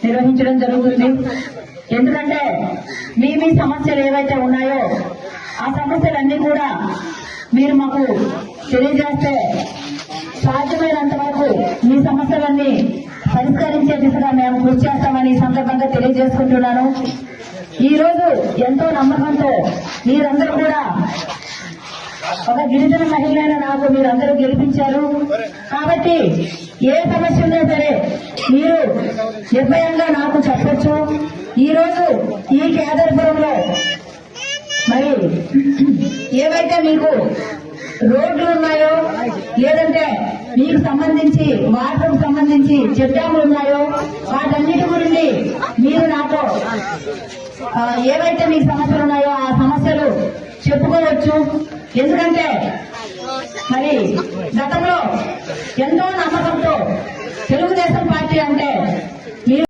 నిర్వహించడం జరుగుతుంది. ఎందుకంటే మీ సమస్యలు ఏవైతే ఉన్నాయో ఆ సమస్యలన్నీ కూడా మీరు మాకు తెలియజేస్తే సాధ్యమైనంత వరకు మీ సమస్యలన్నీ పరిష్కరించే దిశగా మేము కృషి చేస్తామని ఈ సందర్భంగా తెలియజేసుకుంటున్నాను. ఈ రోజు ఎంతో నమ్మకంతో మీరందరూ కూడా ఒక గిరిజన మహిళైన నాకు మీరందరూ గెలిపించారు. కాబట్టి ఏ సమస్య ఉన్నా సరే మీరు నిర్భయంగా నాకు చెప్పొచ్చు. ఈ రోజు ఈ కేదార్పురంలో మరి ఏవైతే మీకు రోడ్లు ఉన్నాయో లేదంటే మీకు సంబంధించి వాటర్కు సంబంధించి చెక్ డ్యాములు ఉన్నాయో వాటన్నిటి గురించి మీరు నాతో ఏవైతే మీకు సమస్యలు ఉన్నాయో ఆ సమస్యలు చెప్పుకోవచ్చు. ఎందుకంటే మరి గతంలో ఎంతో నమ్మకంతో తెలుగుదేశం పార్టీ అంటే